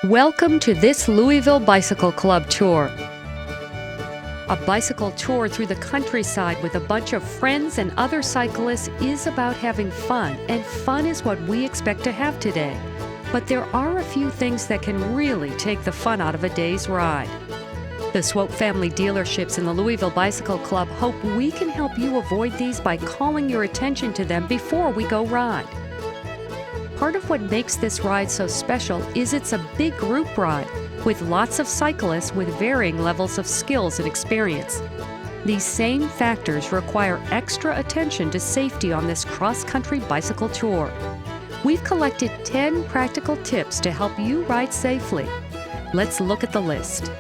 Welcome to this Louisville Bicycle Club tour. A bicycle tour through the countryside with a bunch of friends and other cyclists is about having fun, and fun is what we expect to have today. But there are a few things that can really take the fun out of a day's ride. The Swope family dealerships and the Louisville Bicycle Club hope we can help you avoid these by calling your attention to them before we go ride. Part of what makes this ride so special is it's a big group ride with lots of cyclists with varying levels of skills and experience. These same factors require extra attention to safety on this cross-country bicycle tour. We've collected 10 practical tips to help you ride safely. Let's look at the list.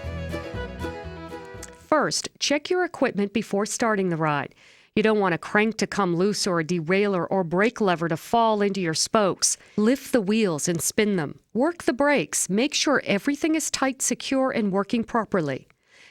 First, check your equipment before starting the ride. You don't want a crank to come loose or a derailleur or brake lever to fall into your spokes. Lift the wheels and spin them. Work the brakes. Make sure everything is tight, secure, and working properly.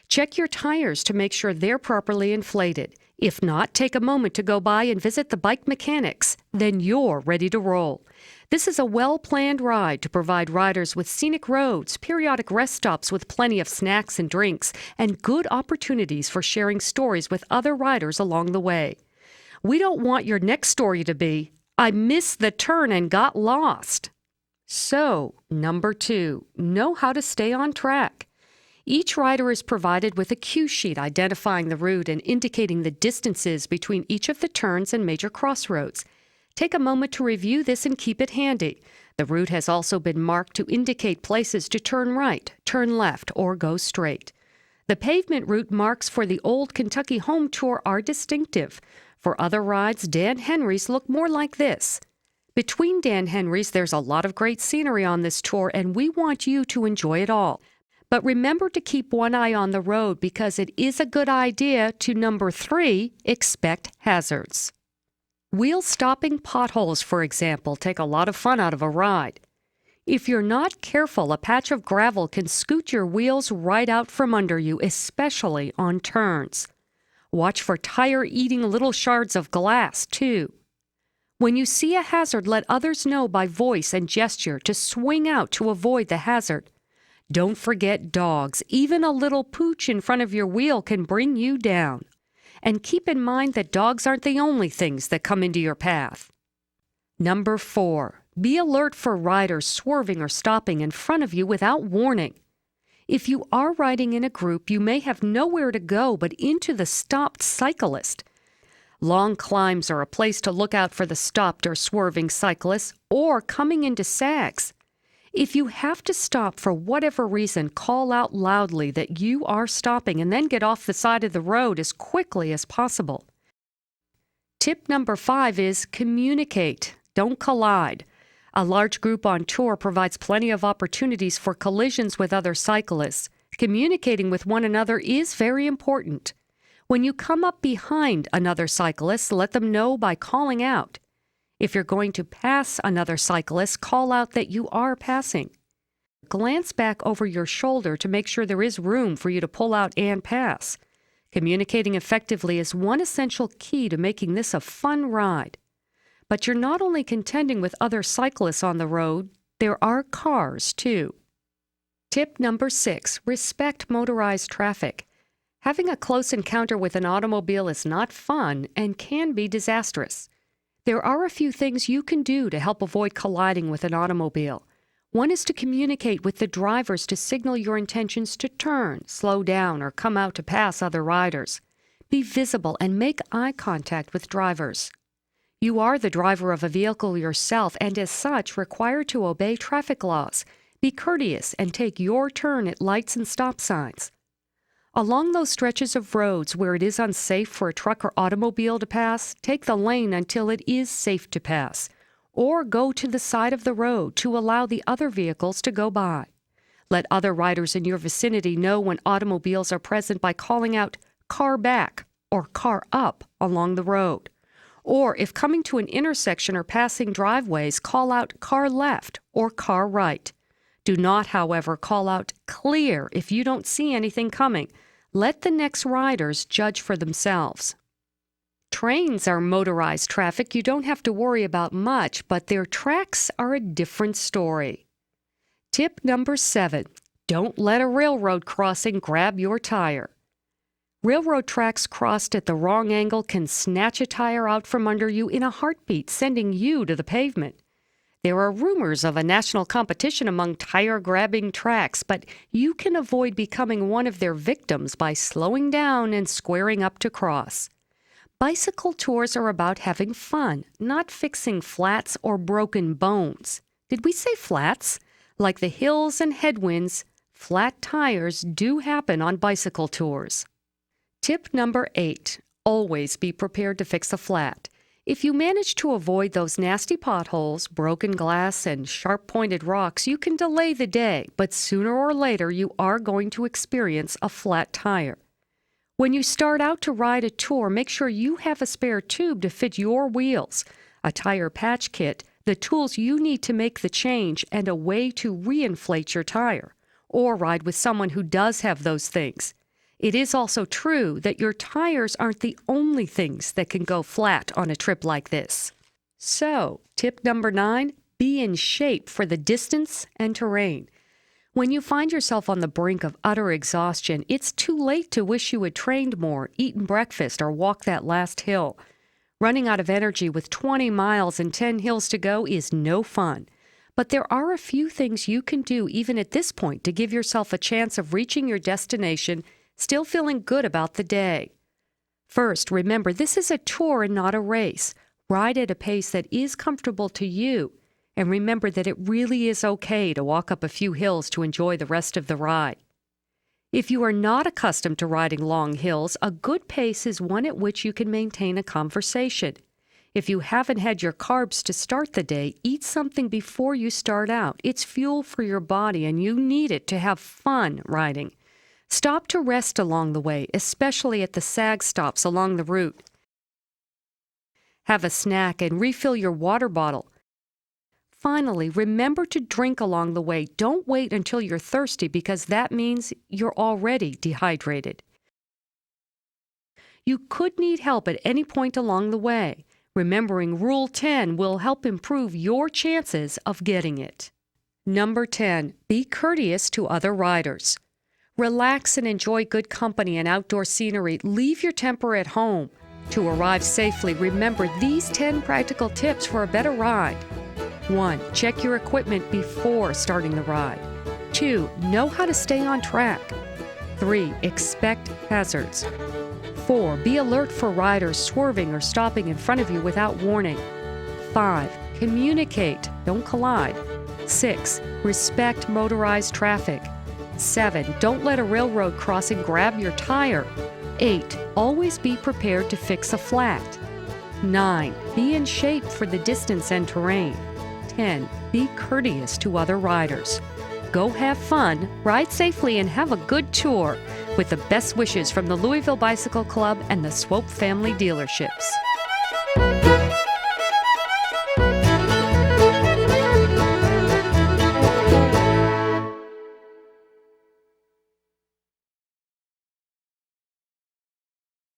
Check your tires to make sure they're properly inflated. If not, take a moment to go by and visit the bike mechanics. Then you're ready to roll. This is a well-planned ride to provide riders with scenic roads, periodic rest stops with plenty of snacks and drinks, and good opportunities for sharing stories with other riders along the way. We don't want your next story to be, "I missed the turn and got lost." So, number 2, know how to stay on track. Each rider is provided with a cue sheet identifying the route and indicating the distances between each of the turns and major crossroads. Take a moment to review this and keep it handy. The route has also been marked to indicate places to turn right, turn left, or go straight. The pavement route marks for the Old Kentucky Home Tour are distinctive. For other rides, Dan Henry's look more like this. Between Dan Henry's, there's a lot of great scenery on this tour, and we want you to enjoy it all. But remember to keep one eye on the road because it is a good idea to, number 3, expect hazards. Wheel-stopping potholes, for example, take a lot of fun out of a ride. If you're not careful, a patch of gravel can scoot your wheels right out from under you, especially on turns. Watch for tire-eating little shards of glass, too. When you see a hazard, let others know by voice and gesture to swing out to avoid the hazard. Don't forget dogs. Even a little pooch in front of your wheel can bring you down. And keep in mind that dogs aren't the only things that come into your path. Number 4, be alert for riders swerving or stopping in front of you without warning. If you are riding in a group, you may have nowhere to go but into the stopped cyclist. Long climbs are a place to look out for the stopped or swerving cyclists or coming into sags. If you have to stop for whatever reason, call out loudly that you are stopping and then get off the side of the road as quickly as possible. Tip number 5 is communicate. Don't collide. A large group on tour provides plenty of opportunities for collisions with other cyclists. Communicating with one another is very important. When you come up behind another cyclist, let them know by calling out. If you're going to pass another cyclist, call out that you are passing. Glance back over your shoulder to make sure there is room for you to pull out and pass. Communicating effectively is one essential key to making this a fun ride. But you're not only contending with other cyclists on the road, there are cars too. Tip number 6, respect motorized traffic. Having a close encounter with an automobile is not fun and can be disastrous. There are a few things you can do to help avoid colliding with an automobile. One is to communicate with the drivers to signal your intentions to turn, slow down, or come out to pass other riders. Be visible and make eye contact with drivers. You are the driver of a vehicle yourself and as such required to obey traffic laws. Be courteous and take your turn at lights and stop signs. Along those stretches of roads where it is unsafe for a truck or automobile to pass, take the lane until it is safe to pass, or go to the side of the road to allow the other vehicles to go by. Let other riders in your vicinity know when automobiles are present by calling out "car back" or "car up" along the road. Or if coming to an intersection or passing driveways, call out "car left" or "car right." Do not, however, call out "clear" if you don't see anything coming. Let the next riders judge for themselves. Trains are motorized traffic you don't have to worry about much, but their tracks are a different story. Tip number 7, don't let a railroad crossing grab your tire. Railroad tracks crossed at the wrong angle can snatch a tire out from under you in a heartbeat, sending you to the pavement. There are rumors of a national competition among tire-grabbing tracks, but you can avoid becoming one of their victims by slowing down and squaring up to cross. Bicycle tours are about having fun, not fixing flats or broken bones. Did we say flats? Like the hills and headwinds, flat tires do happen on bicycle tours. Tip number 8, always be prepared to fix a flat. If you manage to avoid those nasty potholes, broken glass, and sharp-pointed rocks, you can delay the day, but sooner or later you are going to experience a flat tire. When you start out to ride a tour, make sure you have a spare tube to fit your wheels, a tire patch kit, the tools you need to make the change, and a way to reinflate your tire, or ride with someone who does have those things. It is also true that your tires aren't the only things that can go flat on a trip like this. So, tip number 9, be in shape for the distance and terrain. When you find yourself on the brink of utter exhaustion, it's too late to wish you had trained more, eaten breakfast, or walked that last hill. Running out of energy with 20 miles and 10 hills to go is no fun. But there are a few things you can do even at this point to give yourself a chance of reaching your destination still feeling good about the day. First, remember, this is a tour and not a race. Ride at a pace that is comfortable to you. And remember that it really is okay to walk up a few hills to enjoy the rest of the ride. If you are not accustomed to riding long hills, a good pace is one at which you can maintain a conversation. If you haven't had your carbs to start the day, eat something before you start out. It's fuel for your body and you need it to have fun riding. Stop to rest along the way, especially at the sag stops along the route. Have a snack and refill your water bottle. Finally, remember to drink along the way. Don't wait until you're thirsty because that means you're already dehydrated. You could need help at any point along the way. Remembering Rule 10 will help improve your chances of getting it. Number 10, be courteous to other riders. Relax and enjoy good company and outdoor scenery. Leave your temper at home. To arrive safely, remember these 10 practical tips for a better ride. 1. Check your equipment before starting the ride. 2. Know how to stay on track. 3. Expect hazards. 4. Be alert for riders swerving or stopping in front of you without warning. 5. Communicate. Don't collide. 6. Respect motorized traffic. 7. Don't let a railroad crossing grab your tire. 8. Always be prepared to fix a flat. 9. Be in shape for the distance and terrain. 10. Be courteous to other riders. Go have fun, ride safely, and have a good tour. With the best wishes from the Louisville Bicycle Club and the Swope Family Dealerships.